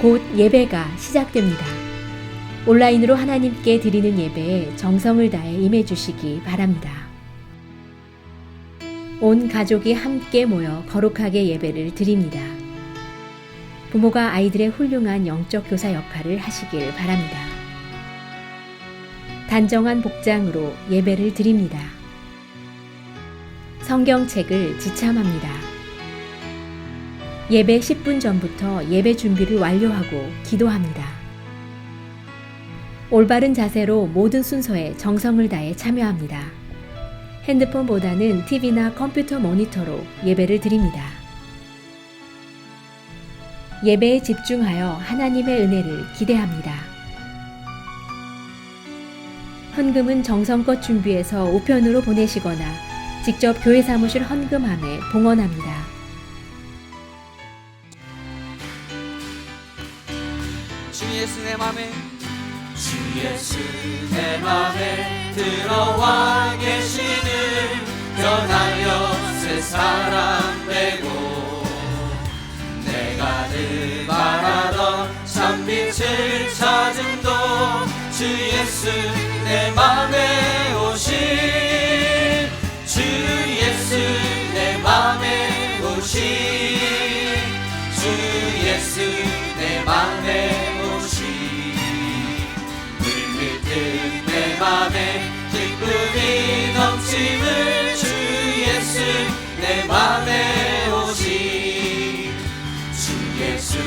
곧 예배가 시작됩니다. 온라인으로 하나님께 드리는 예배에 정성을 다해 임해 주시기 바랍니다. 온 가족이 함께 모여 거룩하게 예배를 드립니다. 부모가 아이들의 훌륭한 영적 교사 역할을 하시길 바랍니다. 단정한 복장으로 예배를 드립니다. 성경책을 지참합니다. 예배 10분 전부터 예배 준비를 완료하고 기도합니다. 올바른 자세로 모든 순서에 정성을 다해 참여합니다. 핸드폰보다는 TV나 컴퓨터 모니터로 예배를 드립니다. 예배에 집중하여 하나님의 은혜를 기대합니다. 헌금은 정성껏 준비해서 우편으로 보내시거나 직접 교회 사무실 헌금함에 봉헌합니다. 주 예수 내 맘에 주 예수 내 맘에 들어와 계시는 변하여 새 사람 되고 내가 늘 바라던 참빛을 찾음도 주 예수 내 맘에 오신 주 예수 내 맘에 오신 주 예수 내 맘에 내 맘에 기쁨이 넘침을 주 예수 내 맘에 오신 주 예수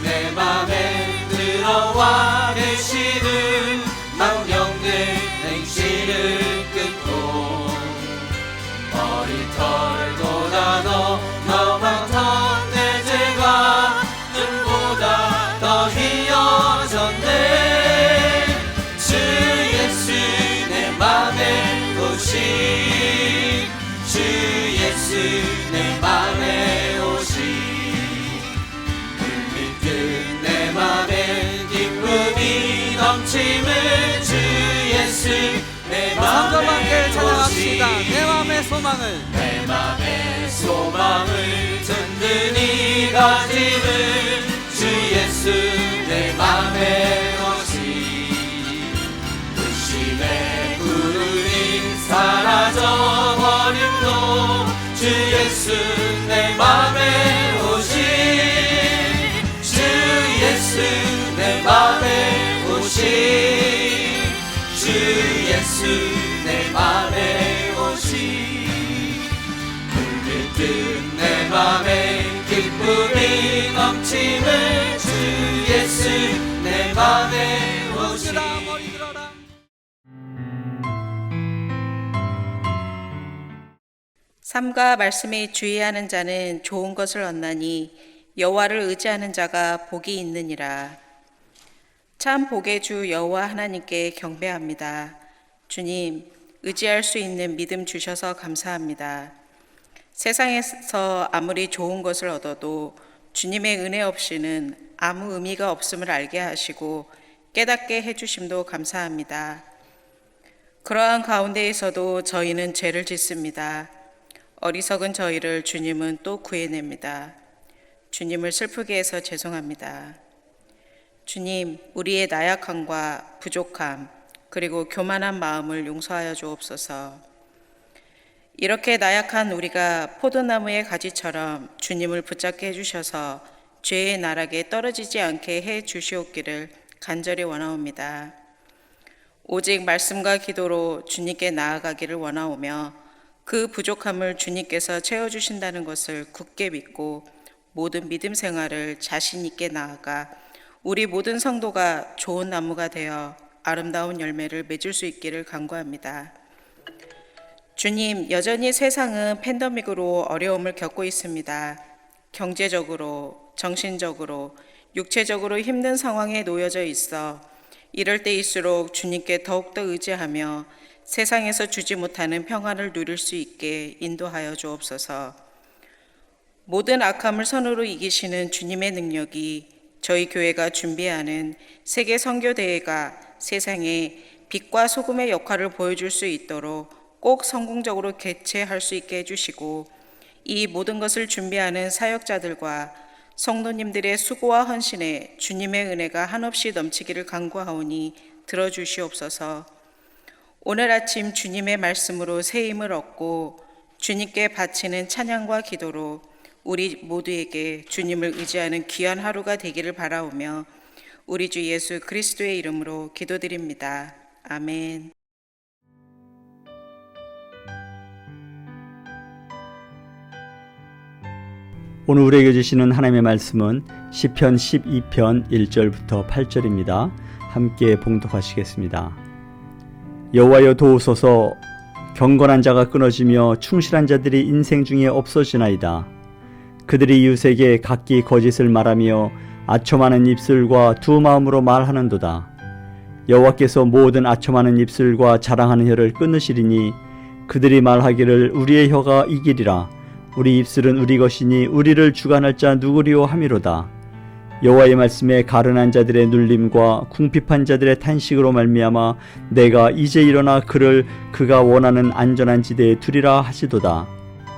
내 맘에 들어와 계시는 망령들 행실을 끊고 머리털보다 더 많던 내 죄가 눈보다 더 희어졌네 주 예수 내 맘에 오신 불빛 내 맘에 기쁨이 넘침을 주 예수 내 맘에 오신 내 맘의 소망을 든든히 가지는 주 예수 내 맘에 오신 의심의 구름이 사라져버림도 주 예수 내 맘에 오신 주 예수 내 맘에 오신 주 예수 내 맘에 오신 불빛 내 맘에 기쁨이 넘침을 주 예수 내 맘에 오신 삶과 말씀에 주의하는 자는 좋은 것을 얻나니 여호와를 의지하는 자가 복이 있느니라. 참 복의 주 여호와 하나님께 경배합니다. 주님, 의지할 수 있는 믿음 주셔서 감사합니다. 세상에서 아무리 좋은 것을 얻어도 주님의 은혜 없이는 아무 의미가 없음을 알게 하시고 깨닫게 해주심도 감사합니다. 그러한 가운데에서도 저희는 죄를 짓습니다. 어리석은 저희를 주님은 또 구해냅니다. 주님을 슬프게 해서 죄송합니다. 주님, 우리의 나약함과 부족함, 그리고 교만한 마음을 용서하여 주옵소서. 이렇게 나약한 우리가 포도나무의 가지처럼 주님을 붙잡게 해주셔서 죄의 나락에 떨어지지 않게 해 주시옵기를 간절히 원하옵니다. 오직 말씀과 기도로 주님께 나아가기를 원하오며 그 부족함을 주님께서 채워주신다는 것을 굳게 믿고 모든 믿음 생활을 자신 있게 나아가 우리 모든 성도가 좋은 나무가 되어 아름다운 열매를 맺을 수 있기를 간구합니다. 주님, 여전히 세상은 팬데믹으로 어려움을 겪고 있습니다. 경제적으로, 정신적으로, 육체적으로 힘든 상황에 놓여져 있어 이럴 때일수록 주님께 더욱더 의지하며 세상에서 주지 못하는 평안을 누릴 수 있게 인도하여 주옵소서. 모든 악함을 선으로 이기시는 주님의 능력이 저희 교회가 준비하는 세계 선교대회가 세상에 빛과 소금의 역할을 보여줄 수 있도록 꼭 성공적으로 개최할 수 있게 해주시고 이 모든 것을 준비하는 사역자들과 성도님들의 수고와 헌신에 주님의 은혜가 한없이 넘치기를 간구하오니 들어주시옵소서. 오늘 아침 주님의 말씀으로 새 힘을 얻고 주님께 바치는 찬양과 기도로 우리 모두에게 주님을 의지하는 귀한 하루가 되기를 바라오며 우리 주 예수 그리스도의 이름으로 기도드립니다. 아멘. 오늘 우리에게 주시는 하나님의 말씀은 시편 12편 1절부터 8절입니다. 함께 봉독하시겠습니다. 여호와여 도우소서. 경건한 자가 끊어지며 충실한 자들이 인생 중에 없어지나이다. 그들이 이웃에게 각기 거짓을 말하며 아첨하는 입술과 두 마음으로 말하는도다. 여호와께서 모든 아첨하는 입술과 자랑하는 혀를 끊으시리니 그들이 말하기를 우리의 혀가 이기리라. 우리 입술은 우리 것이니 우리를 주관할 자 누구리요 하미로다. 여호와의 말씀에 가련한 자들의 눌림과 궁핍한 자들의 탄식으로 말미암아 내가 이제 일어나 그를 그가 원하는 안전한 지대에 두리라 하시도다.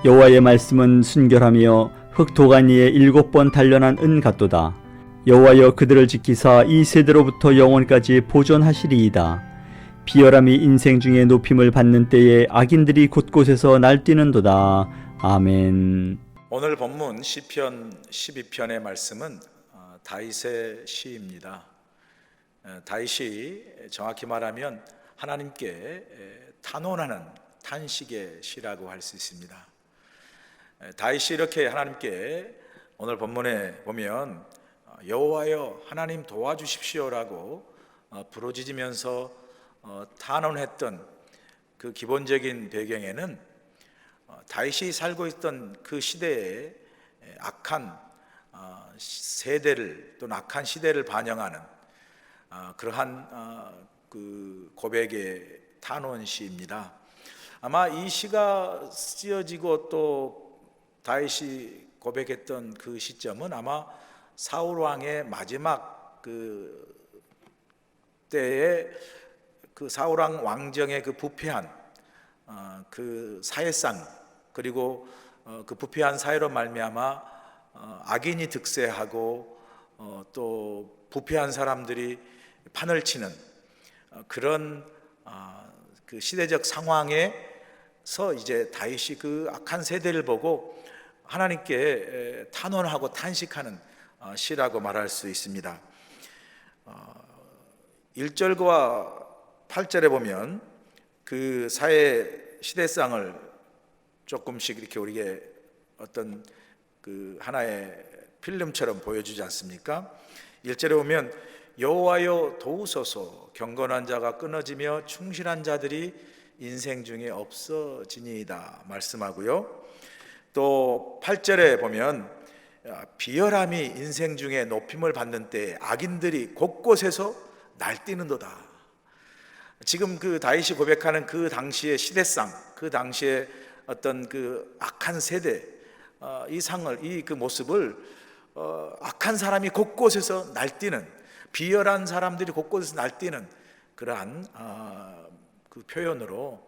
여호와의 말씀은 순결하며 흙도간 위에 7번 단련한 은 같도다. 여호와여 그들을 지키사 이 세대로부터 영원까지 보존하시리이다. 비열함이 인생 중에 높임을 받는 때에 악인들이 곳곳에서 날뛰는도다. 아멘. 오늘 본문 시편 12편의 말씀은 다윗의 시입니다. 다윗이 정확히 말하면 하나님께 탄원하는 탄식의 시라고 할 수 있습니다. 다윗이 이렇게 하나님께 오늘 본문에 보면 여호와여 하나님 도와주십시오라고 부르짖으면서 탄원했던 그 기본적인 배경에는 다윗이 살고 있던 그 시대의 악한 세대를 또는 악한 시대를 반영하는 그러한 그 고백의 탄원시입니다. 아마 이 시가 쓰여지고 또 다윗이 고백했던 그 시점은 아마 사울 왕의 마지막 그 때에 그 사울 왕 왕정의 그 부패한 그 사회상 그리고 그 부패한 사회로 말미암아 악인이 득세하고 또 부패한 사람들이 판을 치는 그런 그 시대적 상황에서 이제 다윗이 그 악한 세대를 보고 하나님께 탄원하고 탄식하는 시라고 말할 수 있습니다. 1절과 8절에 보면 그 사회 시대상을 조금씩 이렇게 우리에게 어떤 그 하나의 필름처럼 보여주지 않습니까? 1절에 보면 여호와여 도우소서. 경건한 자가 끊어지며 충실한 자들이 인생 중에 없어지니이다 말씀하고요. 또 8절에 보면 비열함이 인생 중에 높임을 받는 때에 악인들이 곳곳에서 날뛰는도다. 지금 그 다윗이 고백하는 그 당시의 시대상, 그 당시의 어떤 그 악한 세대, 이 상을, 이 그 모습을 악한 사람이 곳곳에서 날뛰는, 비열한 사람들이 곳곳에서 날뛰는 그러한 그 표현으로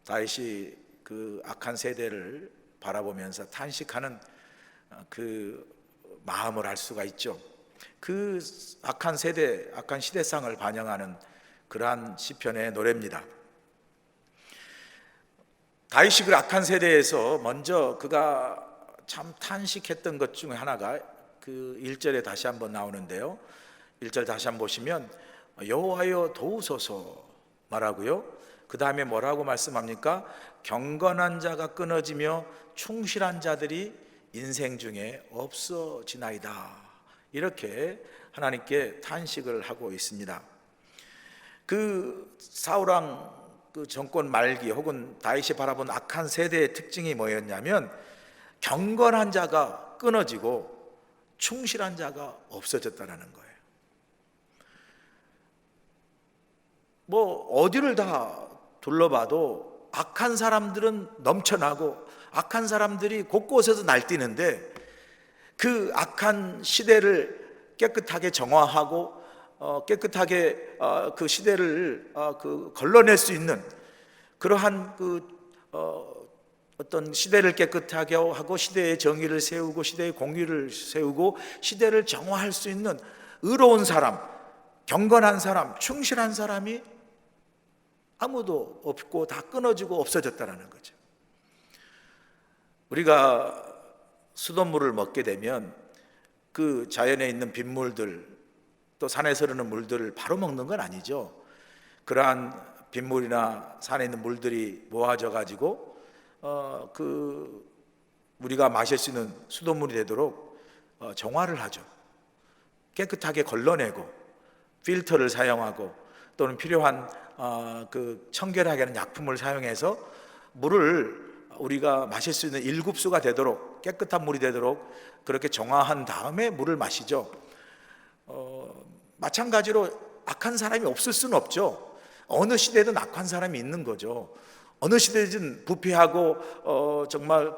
다윗이 그 악한 세대를 바라보면서 탄식하는 그 마음을 알 수가 있죠. 그 악한 세대, 악한 시대상을 반영하는 그러한 시편의 노래입니다. 다윗이 그 악한 세대에서 먼저 그가 참 탄식했던 것 중에 하나가 그 1절에 다시 한번 나오는데요. 1절 다시 한번 보시면 여호와여 도우소서 말하고요. 그 다음에 뭐라고 말씀합니까? 경건한 자가 끊어지며 충실한 자들이 인생 중에 없어지나이다. 이렇게 하나님께 탄식을 하고 있습니다. 그 사울왕 그 정권 말기 혹은 다윗이 바라본 악한 세대의 특징이 뭐였냐면 경건한 자가 끊어지고 충실한 자가 없어졌다는 거예요. 뭐 어디를 다 둘러봐도 악한 사람들은 넘쳐나고 악한 사람들이 곳곳에서 날뛰는데 그 악한 시대를 깨끗하게 정화하고 깨끗하게 그 시대를 그 걸러낼 수 있는 그러한 그 어떤 시대를 깨끗하게 하고 시대의 정의를 세우고 시대의 공의를 세우고 시대를 정화할 수 있는 의로운 사람, 경건한 사람, 충실한 사람이 아무도 없고 다 끊어지고 없어졌다는 거죠. 우리가 수돗물을 먹게 되면 그 자연에 있는 빗물들 또 산에서 흐르는 물들을 바로 먹는 건 아니죠. 그러한 빗물이나 산에 있는 물들이 모아져 가지고 우리가 마실 수 있는 수돗물이 되도록 정화를 하죠. 깨끗하게 걸러내고 필터를 사용하고 또는 필요한 청결하게 하는 약품을 사용해서 물을 우리가 마실 수 있는 일급수가 되도록 깨끗한 물이 되도록 그렇게 정화한 다음에 물을 마시죠. 마찬가지로 악한 사람이 없을 수는 없죠. 어느 시대든 악한 사람이 있는 거죠. 어느 시대든 부패하고 정말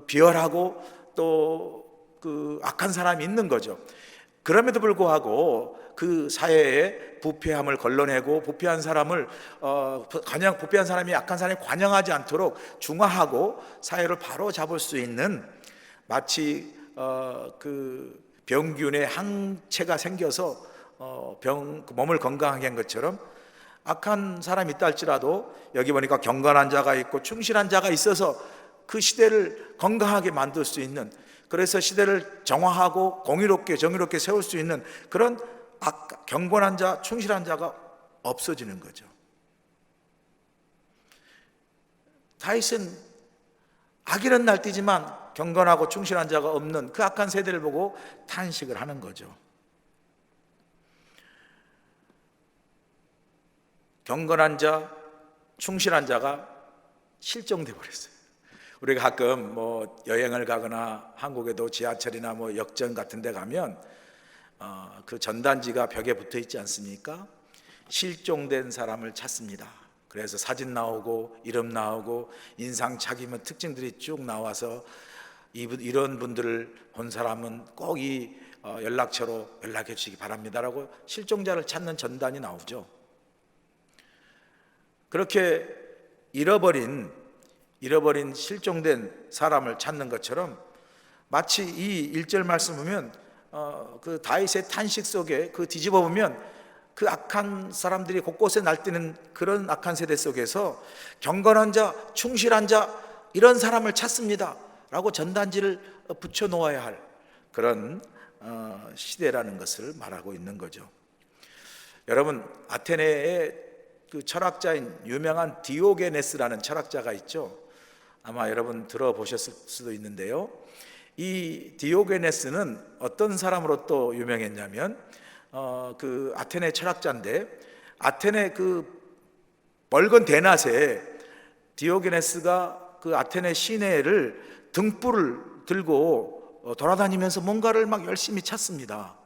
비열하고 또 악한 사람이 있는 거죠. 그럼에도 불구하고 그 사회의 부패함을 걸러내고 부패한 사람이 악한 사람이 관영하지 않도록 중화하고 사회를 바로 잡을 수 있는 마치 병균의 항체가 생겨서 몸을 건강하게 한 것처럼 악한 사람이 있다 할지라도 여기 보니까 경건한 자가 있고 충실한 자가 있어서 그 시대를 건강하게 만들 수 있는, 그래서 시대를 정화하고 공의롭게 정의롭게 세울 수 있는 그런 경건한 자, 충실한 자가 없어지는 거죠. 다윗은 악인은 날뛰지만 경건하고 충실한 자가 없는 그 악한 세대를 보고 탄식을 하는 거죠. 경건한 자, 충실한 자가 실종돼 버렸어요. 우리가 가끔 여행을 가거나 한국에도 지하철이나 역전 같은 데 가면 그 전단지가 벽에 붙어 있지 않습니까? 실종된 사람을 찾습니다. 그래서 사진 나오고 이름 나오고 인상착의문 특징들이 쭉 나와서 이런 분들을 본 사람은 꼭 이 연락처로 연락해 주시기 바랍니다라고 실종자를 찾는 전단이 나오죠. 그렇게 잃어버린 실종된 사람을 찾는 것처럼 마치 이 1절 말씀 보면 그 다윗의 탄식 속에 뒤집어 보면 그 악한 사람들이 곳곳에 날뛰는 그런 악한 세대 속에서 경건한 자, 충실한 자 이런 사람을 찾습니다 라고 전단지를 붙여 놓아야 할 그런 시대라는 것을 말하고 있는 거죠. 여러분, 아테네의 그 철학자인 유명한 디오게네스라는 철학자가 있죠. 아마 여러분 들어보셨을 수도 있는데요. 이 디오게네스는 어떤 사람으로 또 유명했냐면 그 아테네 철학자인데, 아테네 그 멀건 대낮에 디오게네스가 그 아테네 시내를 등불을 들고 돌아다니면서 뭔가를 막 열심히 찾습니다.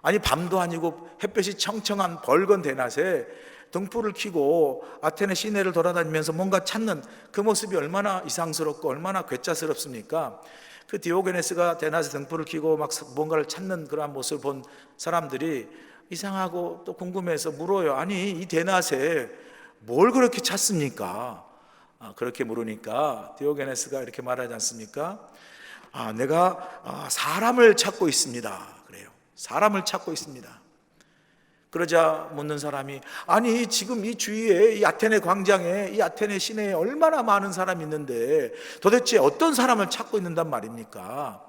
아니, 밤도 아니고 햇볕이 청청한 벌건 대낮에 등불을 켜고 아테네 시내를 돌아다니면서 뭔가 찾는 그 모습이 얼마나 이상스럽고 얼마나 괴짜스럽습니까? 그 디오게네스가 대낮에 등불을 켜고 막 뭔가를 찾는 그러한 모습을 본 사람들이 이상하고 또 궁금해서 물어요. 아니, 이 대낮에 뭘 그렇게 찾습니까? 그렇게 물으니까 디오게네스가 이렇게 말하지 않습니까? 내가 사람을 찾고 있습니다. 그래요. 사람을 찾고 있습니다. 그러자 묻는 사람이, 아니 지금 이 주위에 이 아테네 광장에 이 아테네 시내에 얼마나 많은 사람이 있는데 도대체 어떤 사람을 찾고 있는단 말입니까?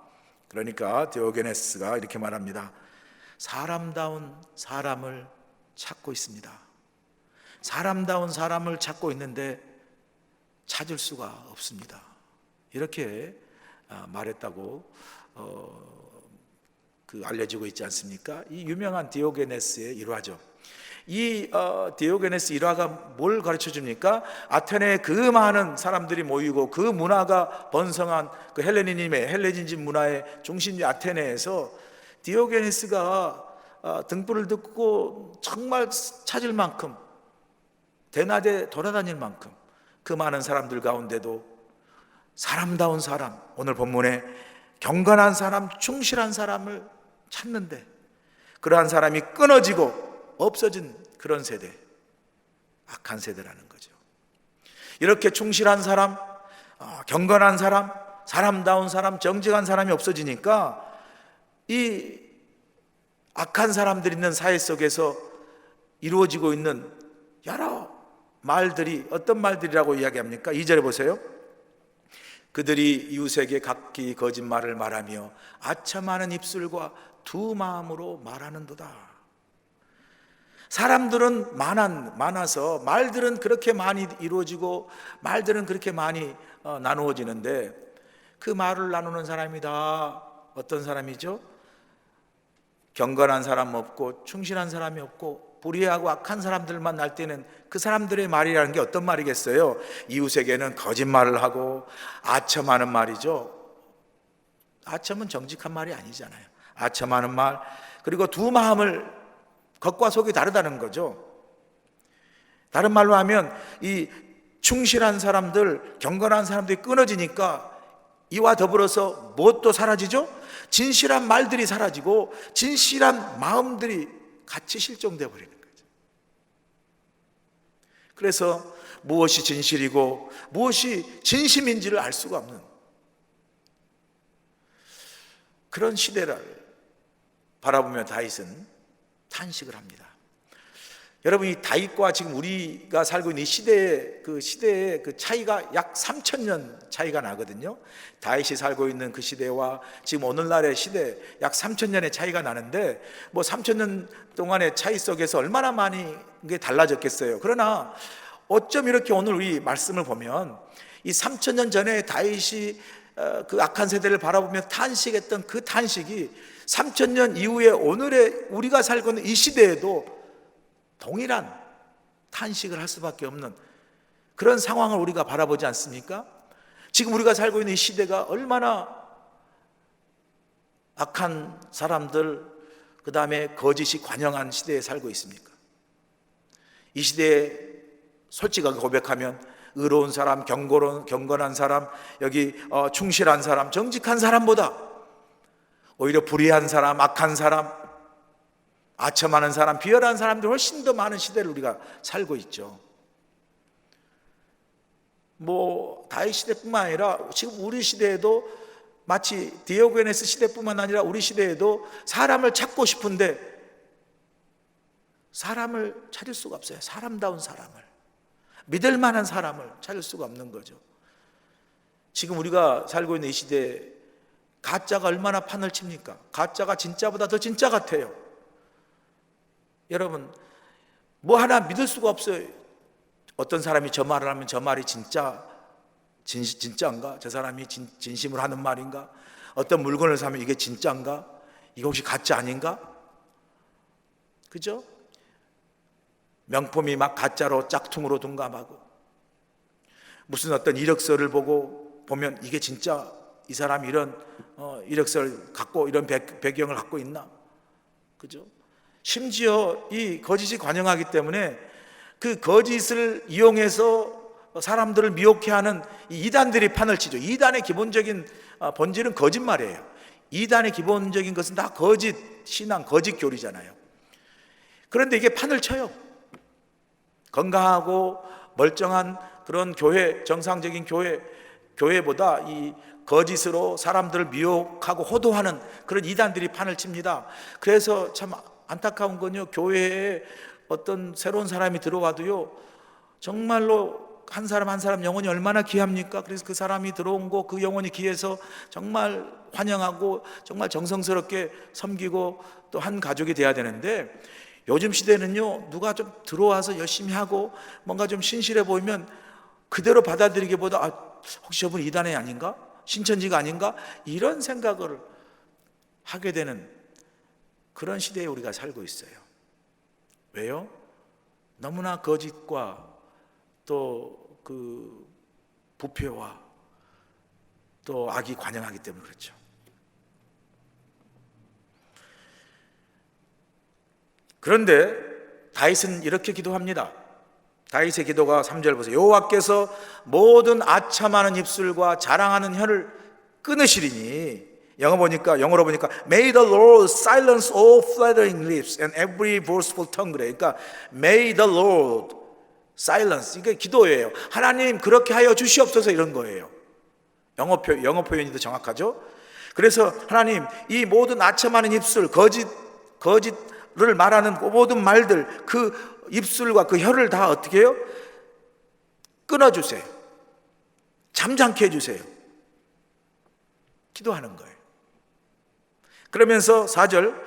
그러니까 디오게네스가 이렇게 말합니다. 사람다운 사람을 찾고 있습니다. 사람다운 사람을 찾고 있는데 찾을 수가 없습니다. 이렇게 말했다고 알려지고 있지 않습니까? 이 유명한 디오게네스의 일화죠. 이 디오게네스 일화가 뭘 가르쳐 줍니까? 아테네에 그 많은 사람들이 모이고 그 문화가 번성한 그 헬레니즘 문화의 중심지 아테네에서 디오게네스가 등불을 듣고 정말 찾을 만큼 대낮에 돌아다닐 만큼 그 많은 사람들 가운데도 사람다운 사람, 오늘 본문에 경건한 사람, 충실한 사람을 찾는데 그러한 사람이 끊어지고 없어진 그런 세대, 악한 세대라는 거죠. 이렇게 충실한 사람, 경건한 사람, 사람다운 사람, 정직한 사람이 없어지니까 이 악한 사람들이 있는 사회 속에서 이루어지고 있는 여러 말들이 어떤 말들이라고 이야기합니까? 2절에 보세요. 그들이 이웃에게 각기 거짓말을 말하며 아첨하는 입술과 두 마음으로 말하는도다. 사람들은 많아서 말들은 그렇게 많이 이루어지고 말들은 그렇게 많이 나누어지는데 그 말을 나누는 사람이 다 어떤 사람이죠? 경건한 사람 없고 충실한 사람이 없고 불의하고 악한 사람들만 날 때는 그 사람들의 말이라는 게 어떤 말이겠어요? 이웃에게는 거짓말을 하고 아첨하는 말이죠. 아첨은 정직한 말이 아니잖아요. 아첨하는 말, 그리고 두 마음을 겉과 속이 다르다는 거죠. 다른 말로 하면 이 충실한 사람들, 경건한 사람들이 끊어지니까 이와 더불어서 무엇도 사라지죠? 진실한 말들이 사라지고 진실한 마음들이 같이 실종되어 버리는 거죠. 그래서 무엇이 진실이고 무엇이 진심인지를 알 수가 없는 그런 시대를 바라보며 다윗은 탄식을 합니다. 여러분, 이 다윗과 지금 우리가 살고 있는 이 시대의 그 차이가 약 3,000년 차이가 나거든요. 다윗이 살고 있는 그 시대와 지금 오늘날의 시대 약 3,000년의 차이가 나는데 뭐 3,000년 동안의 차이 속에서 얼마나 많이 게 달라졌겠어요. 그러나 어쩜 이렇게 오늘 우리 말씀을 보면 이 3,000년 전에 다윗이 그 악한 세대를 바라보며 탄식했던 그 탄식이 3,000년 이후에 오늘의 우리가 살고 있는 이 시대에도 동일한 탄식을 할 수밖에 없는 그런 상황을 우리가 바라보지 않습니까? 지금 우리가 살고 있는 이 시대가 얼마나 악한 사람들, 그 다음에 거짓이 관영한 시대에 살고 있습니까? 이 시대에 솔직하게 고백하면 의로운 사람, 경건한 사람, 여기 충실한 사람, 정직한 사람보다 오히려 불의한 사람, 악한 사람, 아첨하는 사람, 비열한 사람들이 훨씬 더 많은 시대를 우리가 살고 있죠. 뭐 다윗 시대뿐만 아니라 지금 우리 시대에도 마치 디오게네스 시대뿐만 아니라 우리 시대에도 사람을 찾고 싶은데 사람을 찾을 수가 없어요. 사람다운 사람을, 믿을 만한 사람을 찾을 수가 없는 거죠. 지금 우리가 살고 있는 이 시대에 가짜가 얼마나 판을 칩니까? 가짜가 진짜보다 더 진짜 같아요. 여러분, 뭐 하나 믿을 수가 없어요. 어떤 사람이 저 말을 하면 저 말이 진짜인가? 저 사람이 진심으로 하는 말인가? 어떤 물건을 사면 이게 진짜인가? 이게 혹시 가짜 아닌가? 그죠? 명품이 막 가짜로 짝퉁으로 둔감하고 무슨 어떤 이력서를 보면 이게 진짜 이 사람이 이런 이력서를 갖고 이런 배경을 갖고 있나? 그죠? 심지어 이 거짓이 관영하기 때문에 그 거짓을 이용해서 사람들을 미혹해 하는 이 이단들이 판을 치죠. 이단의 기본적인 본질은 거짓말이에요. 이단의 기본적인 것은 다 거짓 신앙, 거짓 교리잖아요. 그런데 이게 판을 쳐요. 건강하고 멀쩡한 그런 교회, 정상적인 교회보다 이 거짓으로 사람들을 미혹하고 호도하는 그런 이단들이 판을 칩니다. 그래서 참 안타까운 건요, 교회에 어떤 새로운 사람이 들어와도요, 정말로 한 사람 한 사람 영혼이 얼마나 귀합니까? 그래서 그 사람이 들어온 거, 그 영혼이 귀해서 정말 환영하고 정말 정성스럽게 섬기고 또 한 가족이 돼야 되는데, 요즘 시대는요, 누가 좀 들어와서 열심히 하고 뭔가 좀 신실해 보이면 그대로 받아들이기보다 혹시 저분 이단의 아닌가? 신천지가 아닌가? 이런 생각을 하게 되는 그런 시대에 우리가 살고 있어요. 왜요? 너무나 거짓과 또 그 부패와 또 악이 관영하기 때문에 그렇죠. 그런데 다윗은 이렇게 기도합니다. 다윗의 기도가 3절 보세요. 여호와께서 모든 아첨하는 입술과 자랑하는 혀를 끊으시리니, 영어로 보니까 May the Lord silence all flattering lips and every boastful tongue. 그러니까 May the Lord silence, 이게 기도예요. 하나님 그렇게 하여 주시옵소서, 이런 거예요. 영어 표현이 더 정확하죠. 그래서 하나님, 이 모든 아첨하는 입술, 거짓을 말하는 모든 말들, 그 입술과 그 혀를 다 어떻게 해요? 끊어주세요. 잠잠케 해주세요. 기도하는 거예요. 그러면서 4절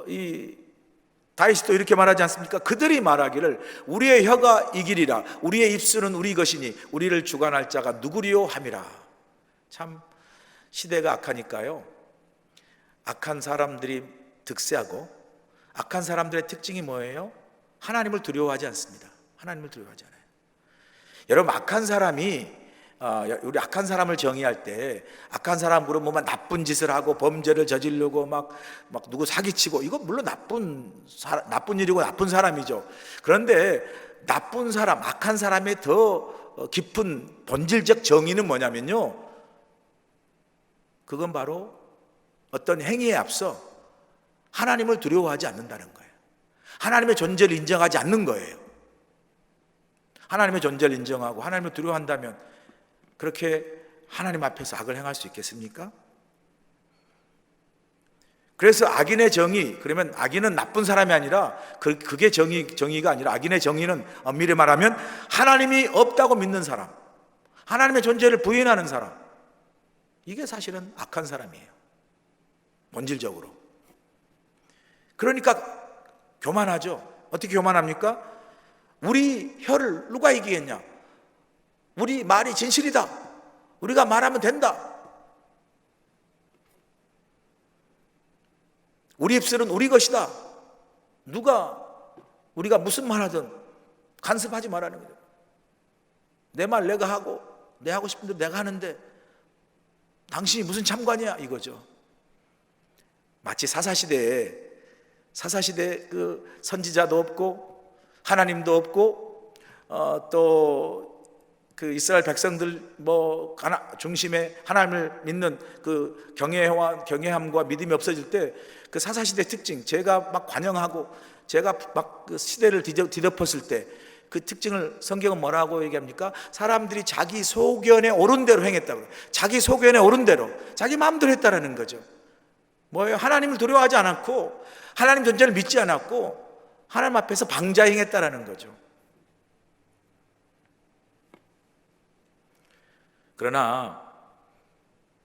이 다윗이 또 이렇게 말하지 않습니까? 그들이 말하기를 우리의 혀가 이기리라, 우리의 입술은 우리 것이니 우리를 주관할 자가 누구리요 함이라. 참 시대가 악하니까요, 악한 사람들이 득세하고, 악한 사람들의 특징이 뭐예요? 하나님을 두려워하지 않습니다. 하나님을 두려워하지 않아요. 여러분, 악한 사람이 우리 악한 사람을 정의할 때, 악한 사람 그러면 뭐 나쁜 짓을 하고 범죄를 저지르고 막 누구 사기치고, 이건 물론 나쁜 일이고 나쁜 사람이죠. 그런데 나쁜 사람, 악한 사람의 더 깊은 본질적 정의는 뭐냐면요, 그건 바로 어떤 행위에 앞서 하나님을 두려워하지 않는다는 거예요. 하나님의 존재를 인정하지 않는 거예요. 하나님의 존재를 인정하고 하나님을 두려워한다면 그렇게 하나님 앞에서 악을 행할 수 있겠습니까? 그래서 악인의 정의, 그러면 악인은 나쁜 사람이 아니라 그게 정의가 아니라, 악인의 정의는 엄밀히 말하면 하나님이 없다고 믿는 사람, 하나님의 존재를 부인하는 사람, 이게 사실은 악한 사람이에요, 본질적으로. 그러니까 교만하죠. 어떻게 교만합니까? 우리 혀를 누가 이기겠냐? 우리 말이 진실이다, 우리가 말하면 된다, 우리 입술은 우리 것이다, 우리가 무슨 말 하든 간섭하지 말라는 거예요. 내 말 내가 하고, 내 하고 싶은 대로 내가 하는데 당신이 무슨 참관이야, 이거죠. 마치 사사시대에 그 선지자도 없고 하나님도 없고 또 그 이스라엘 백성들 중심에 하나님을 믿는 그 경외함과 믿음이 없어질 때, 그 사사시대 특징, 제가 막 관영하고 제가 막 그 시대를 뒤덮었을 때 그 특징을 성경은 뭐라고 얘기합니까? 사람들이 자기 소견에 옳은 대로 행했다고. 자기 소견에 옳은 대로, 자기 마음대로 했다라는 거죠. 뭐예요? 하나님을 두려워하지 않았고, 하나님 존재를 믿지 않았고, 하나님 앞에서 방자행했다라는 거죠. 그러나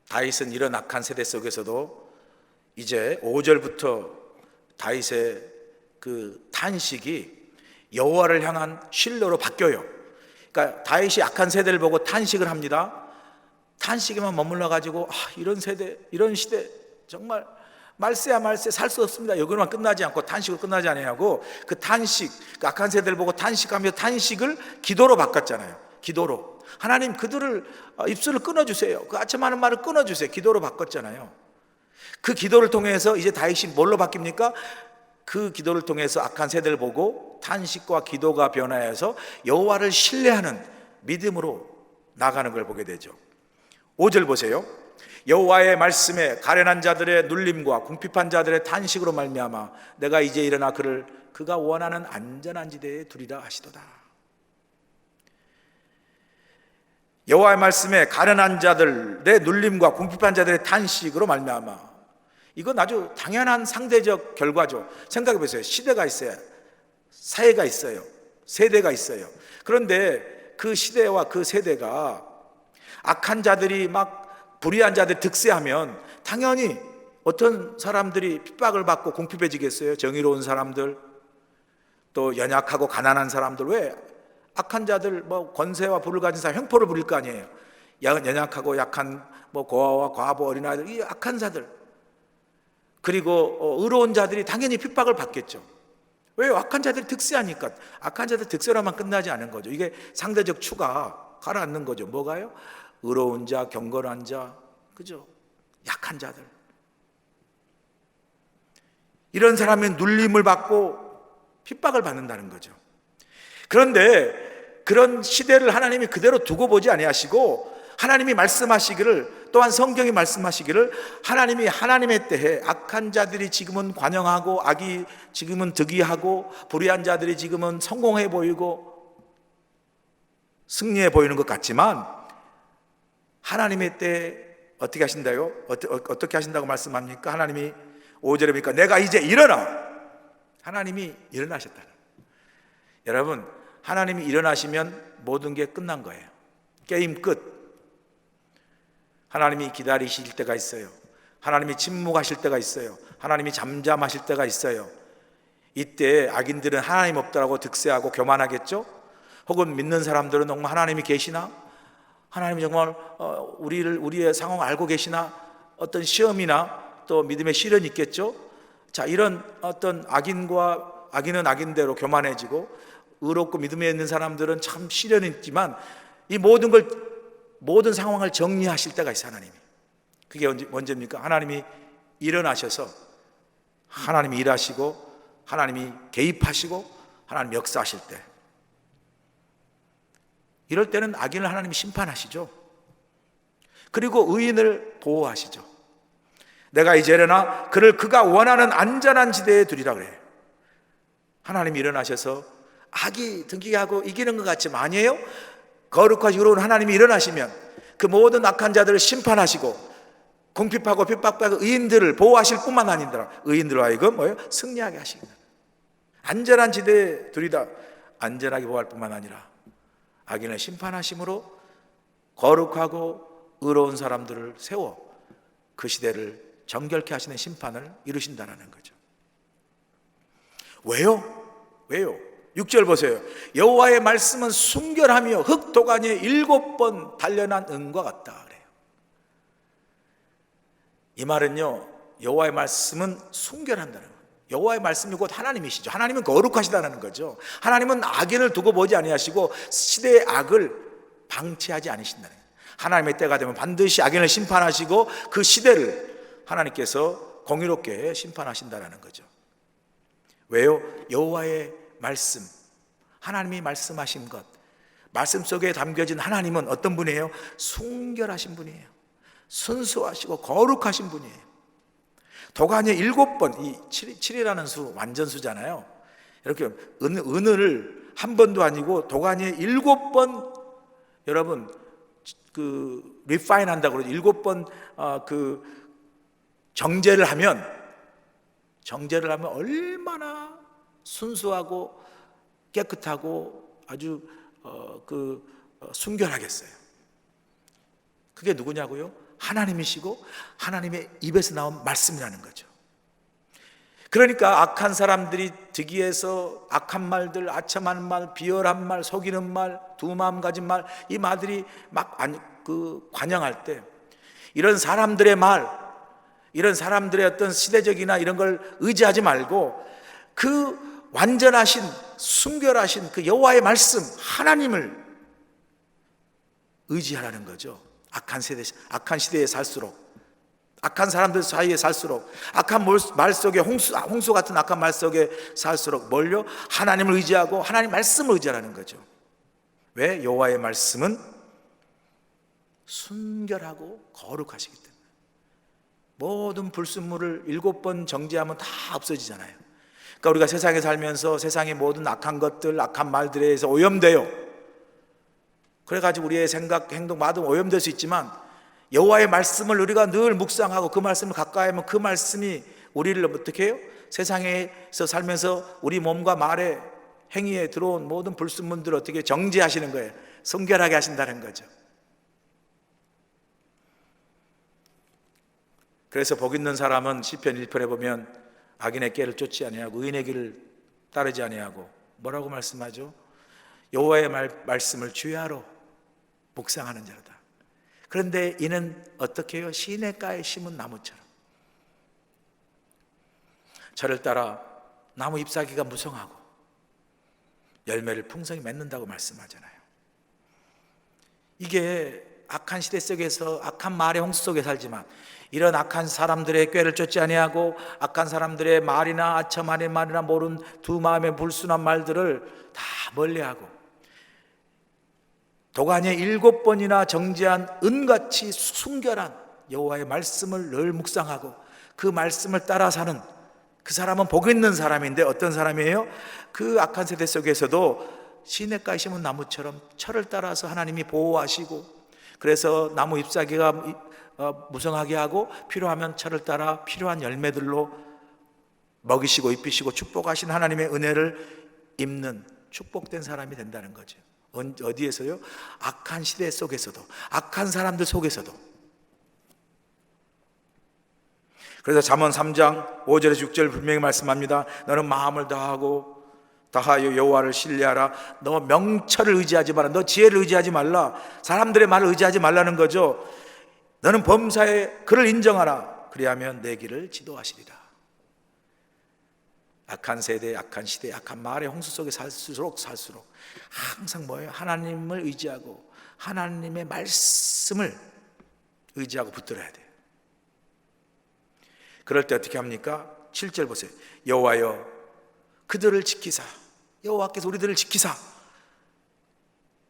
다윗은 이런 악한 세대 속에서도 이제 5절부터 다윗의 그 탄식이 여호와를 향한 신뢰로 바뀌어요. 그러니까 다윗이 악한 세대를 보고 탄식을 합니다. 탄식에만 머물러 가지고 이런 세대, 이런 시대 정말 말세야 말세, 살 수 없습니다, 여기로만 끝나지 않고, 탄식으로 끝나지 않냐고, 그 탄식, 그 악한 세대를 보고 탄식하며 탄식을 기도로 바꿨잖아요. 기도로 하나님, 그들을 입술을 끊어주세요, 그 아첨하는 말을 끊어주세요, 기도로 바꿨잖아요. 그 기도를 통해서 이제 다윗이 뭘로 바뀝니까? 그 기도를 통해서 악한 세대를 보고 탄식과 기도가 변화해서 여호와를 신뢰하는 믿음으로 나가는 걸 보게 되죠. 5절 보세요. 여호와의 말씀에 가련한 자들의 눌림과 궁핍한 자들의 탄식으로 말미암아 내가 이제 일어나 그가 원하는 안전한 지대에 두리라 하시도다. 여호와의 말씀에 가련한 자들의 눌림과 궁핍한 자들의 탄식으로 말미암아, 이건 아주 당연한 상대적 결과죠. 생각해 보세요. 시대가 있어요, 사회가 있어요, 세대가 있어요. 그런데 그 시대와 그 세대가 악한 자들이 막 불의한 자들 득세하면 당연히 어떤 사람들이 핍박을 받고 궁핍해지겠어요? 정의로운 사람들, 또 연약하고 가난한 사람들. 왜? 악한 자들, 권세와 부를 가진 사람 형포를 부릴 거 아니에요. 연약하고 약한 고아와 과부, 어린아이들, 이 악한 자들, 그리고 의로운 자들이 당연히 핍박을 받겠죠. 왜? 악한 자들이 득세하니까. 악한 자들 득세로만 끝나지 않은 거죠. 이게 상대적 추가 가라앉는 거죠. 뭐가요? 의로운 자, 경건한 자, 그죠? 약한 자들, 이런 사람은 눌림을 받고 핍박을 받는다는 거죠. 그런데 그런 시대를 하나님이 그대로 두고 보지 아니하시고, 하나님이 말씀하시기를, 또한 성경이 말씀하시기를, 하나님이 하나님의 때에 악한 자들이 지금은 관영하고 악이 지금은 득이하고 불의한 자들이 지금은 성공해 보이고 승리해 보이는 것 같지만, 하나님의 때 어떻게 하신다요? 어떻게 하신다고 말씀합니까? 하나님이 5절에 보니까 내가 이제 일어나. 하나님이 일어나셨다. 여러분, 하나님이 일어나시면 모든 게 끝난 거예요. 게임 끝. 하나님이 기다리실 때가 있어요. 하나님이 침묵하실 때가 있어요. 하나님이 잠잠하실 때가 있어요. 이때 악인들은 하나님 없다라고 득세하고 교만하겠죠? 혹은 믿는 사람들은 정말 하나님이 계시나? 하나님이 정말 우리의 상황을 알고 계시나? 어떤 시험이나 또 믿음의 시련이 있겠죠? 자, 이런 어떤 악인은 악인대로 교만해지고 의롭고 믿음에 있는 사람들은 참 시련이 있지만 이 모든 상황을 정리하실 때가 있어요. 하나님이. 그게 언제입니까? 하나님이 일어나셔서 하나님이 일하시고 하나님이 개입하시고 하나님이 역사하실 때, 이럴 때는 악인을 하나님이 심판하시죠. 그리고 의인을 보호하시죠. 내가 이제 일어나 그를 그가 원하는 안전한 지대에 두리라 그래요. 하나님이 일어나셔서 악이 등기게 하고 이기는 것 같지만 아니에요. 거룩하시고 의로운 하나님이 일어나시면 그 모든 악한 자들을 심판하시고 궁핍하고 핍박받은 의인들을 보호하실 뿐만 아니라 의인들로 하여금 승리하게 하시겠다. 안전한 지대에 두리다. 안전하게 보호할 뿐만 아니라 악인을 심판하심으로 거룩하고 의로운 사람들을 세워 그 시대를 정결케 하시는 심판을 이루신다는 거죠. 왜요? 6절 보세요. 여호와의 말씀은 순결하며 흙도가니에 7번 단련한 은과 같다 그래요. 이 말은요, 여호와의 말씀은 순결한다는 거예요. 여호와의 말씀이 곧 하나님이시죠. 하나님은 거룩하시다는 거죠. 하나님은 악인을 두고 보지 아니하시고 시대의 악을 방치하지 않으신다는 거예요. 하나님의 때가 되면 반드시 악인을 심판하시고 그 시대를 하나님께서 공의롭게 심판하신다는 거죠. 왜요? 여호와의 말씀, 하나님이 말씀하신 것, 말씀 속에 담겨진 하나님은 어떤 분이에요? 순결하신 분이에요. 순수하시고 거룩하신 분이에요. 도가니에 7번, 이 7이라는 수 완전수잖아요. 이렇게 은을 한 번도 아니고 도가니에 7번, 여러분 그 리파인 한다고 그러죠. 7번 그 정제를 하면 얼마나 순수하고 깨끗하고 아주 순결하겠어요. 그게 누구냐고요? 하나님이시고 하나님의 입에서 나온 말씀이라는 거죠. 그러니까 악한 사람들이 득이해서 악한 말들, 아첨하는 말, 비열한 말, 속이는 말, 두 마음 가진 말, 이 말들이 막 관영할 때 이런 사람들의 말, 이런 사람들의 어떤 시대적이나 이런 걸 의지하지 말고 그 완전하신 순결하신 그 여호와의 말씀, 하나님을 의지하라는 거죠. 악한 시대에 살수록, 악한 사람들 사이에 살수록, 악한 말 속에 홍수 같은 악한 말 속에 살수록 뭘요? 하나님을 의지하고 하나님 말씀을 의지하라는 거죠. 왜? 여호와의 말씀은 순결하고 거룩하시기 때문에. 모든 불순물을 7번 정죄하면 다 없어지잖아요. 그러니까 우리가 세상에 살면서 세상의 모든 악한 것들, 악한 말들에 의해서 오염돼요. 그래가지고 우리의 생각, 행동, 마음 오염될 수 있지만 여호와의 말씀을 우리가 늘 묵상하고 그 말씀을 가까이 하면 그 말씀이 우리를 어떻게 해요? 세상에서 살면서 우리 몸과 말에, 행위에 들어온 모든 불순물들을 어떻게 정죄하시는 거예요? 순결하게 하신다는 거죠. 그래서 복 있는 사람은 시편 1편에 보면 악인의 길을 쫓지 아니하고 의인의 길을 따르지 아니하고 뭐라고 말씀하죠? 여호와의 말씀을 주야로 묵상하는 자로다. 그런데 이는 어떻게 해요? 시냇가에 심은 나무처럼 저를 따라 나무 잎사귀가 무성하고 열매를 풍성히 맺는다고 말씀하잖아요. 이게 악한 시대 속에서 악한 말의 홍수 속에 살지만 이런 악한 사람들의 꾀를 쫓지 아니하고 악한 사람들의 말이나 아첨하는 말이나 모른 두 마음의 불순한 말들을 다 멀리하고 도가니에 7번이나 정죄한 은같이 순결한 여호와의 말씀을 늘 묵상하고 그 말씀을 따라 사는 그 사람은 복 있는 사람인데 어떤 사람이에요? 그 악한 세대 속에서도 시냇가에 심은 나무처럼 철을 따라서 하나님이 보호하시고 그래서 나무 잎사귀가 무성하게 하고 필요하면 철을 따라 필요한 열매들로 먹이시고 입히시고 축복하신 하나님의 은혜를 입는 축복된 사람이 된다는 거죠. 어디에서요? 악한 시대 속에서도, 악한 사람들 속에서도. 그래서 잠언 3장 5절에서 6절 분명히 말씀합니다. 너는 마음을 다하여 여호와를 신뢰하라. 너 명철을 의지하지 마라. 너 지혜를 의지하지 말라. 사람들의 말을 의지하지 말라는 거죠. 너는 범사에 그를 인정하라. 그리하면 내 길을 지도하시리라. 악한 세대, 악한 시대, 악한 말의 홍수 속에 살수록 항상 뭐예요? 하나님을 의지하고 하나님의 말씀을 의지하고 붙들어야 돼요. 그럴 때 어떻게 합니까? 7절 보세요. 여호와여 그들을 지키사, 여호와께서 우리들을 지키사,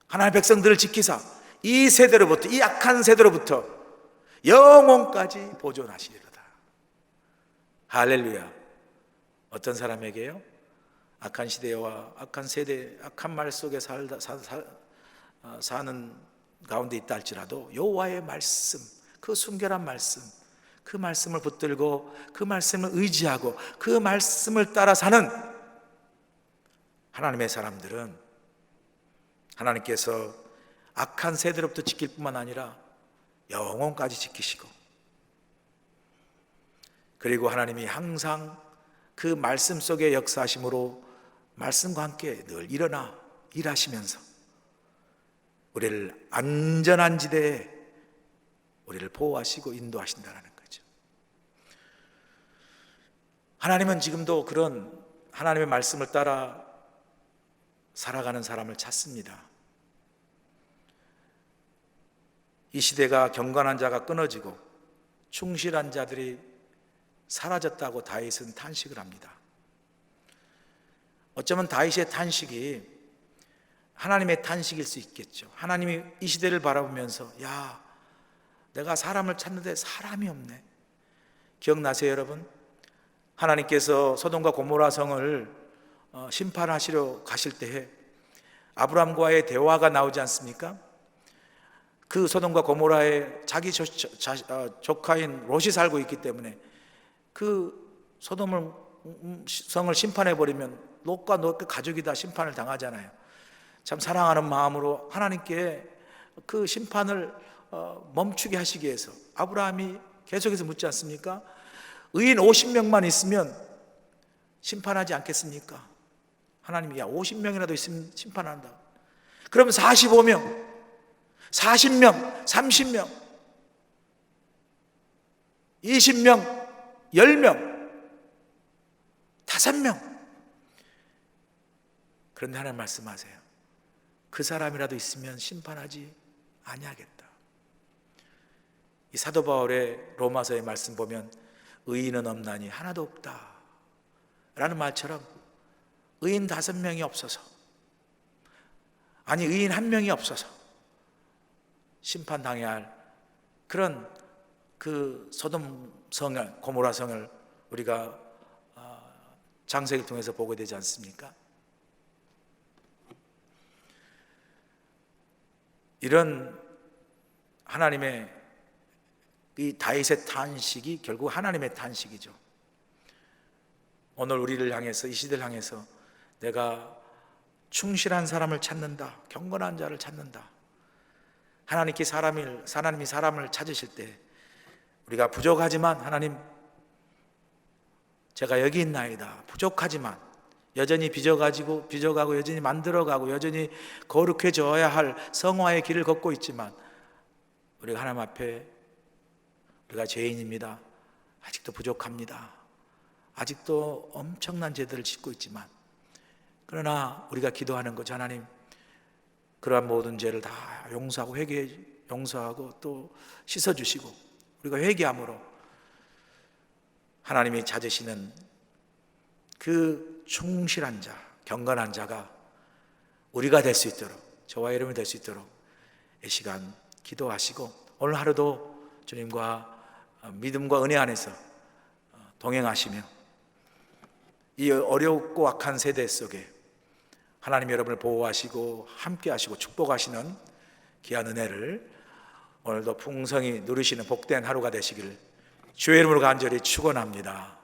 하나님의 백성들을 지키사 이 세대로부터, 이 악한 세대로부터 영원까지 보존하시리로다. 할렐루야. 어떤 사람에게요? 악한 시대와 악한 세대, 악한 말 속에 사는 가운데 있다 할지라도 여호와의 말씀, 그 순결한 말씀, 그 말씀을 붙들고 그 말씀을 의지하고 그 말씀을 따라 사는 하나님의 사람들은 하나님께서 악한 세대로부터 지킬 뿐만 아니라 영원까지 지키시고, 그리고 하나님이 항상 그 말씀 속의 역사하심으로 말씀과 함께 늘 일어나 일하시면서 우리를 안전한 지대에 우리를 보호하시고 인도하신다는 거죠. 하나님은 지금도 그런 하나님의 말씀을 따라 살아가는 사람을 찾습니다. 이 시대가 경건한 자가 끊어지고 충실한 자들이 사라졌다고 다윗은 탄식을 합니다. 어쩌면 다윗의 탄식이 하나님의 탄식일 수 있겠죠. 하나님이 이 시대를 바라보면서 야, 내가 사람을 찾는데 사람이 없네. 기억나세요, 여러분? 하나님께서 소돔과 고모라 성을 심판하시러 가실 때에 아브라함과의 대화가 나오지 않습니까? 그 소돔과 고모라에 자기 조카인 롯이 살고 있기 때문에 그 소돔을 성을 심판해 버리면 롯과 롯의 가족이 다 심판을 당하잖아요. 참 사랑하는 마음으로 하나님께 그 심판을 멈추게 하시기 위해서 아브라함이 계속해서 묻지 않습니까? 의인 50명만 있으면 심판하지 않겠습니까? 하나님이 야 50명이라도 있으면 심판한다. 그럼 45명, 40명, 30명, 20명, 10명, 5명. 그런데 하나님 말씀하세요. 그 사람이라도 있으면 심판하지 아니하겠다. 이 사도 바울의 로마서의 말씀 보면 의인은 없나니 하나도 없다 라는 말처럼 의인 5명이 없어서, 아니 의인 1명이 없어서 심판당해야 할 그런 그 소돔 성을, 고모라 성을 우리가 장세기를 통해서 보게 되지 않습니까? 이런 하나님의 이 다윗의 탄식이 결국 하나님의 탄식이죠. 오늘 우리를 향해서, 이 시대를 향해서 내가 충실한 사람을 찾는다, 경건한 자를 찾는다. 하나님이 사람을 찾으실 때 우리가 부족하지만 하나님 제가 여기 있나이다, 부족하지만 여전히 빚어가고 여전히 만들어가고 여전히 거룩해져야 할 성화의 길을 걷고 있지만 우리가 하나님 앞에 우리가 죄인입니다, 아직도 부족합니다, 아직도 엄청난 죄들을 짓고 있지만, 그러나 우리가 기도하는 거죠. 하나님 그러한 모든 죄를 다 용서하고 용서하고 또 씻어주시고 우리가 회개함으로 하나님이 찾으시는 그 충실한 자, 경건한 자가 우리가 될 수 있도록, 저와 여러분이 될 수 있도록 이 시간 기도하시고 오늘 하루도 주님과 믿음과 은혜 안에서 동행하시며 이 어렵고 악한 세대 속에 하나님 여러분을 보호하시고 함께 하시고 축복하시는 귀한 은혜를 오늘도 풍성히 누리시는 복된 하루가 되시길 주의 이름으로 간절히 축원합니다.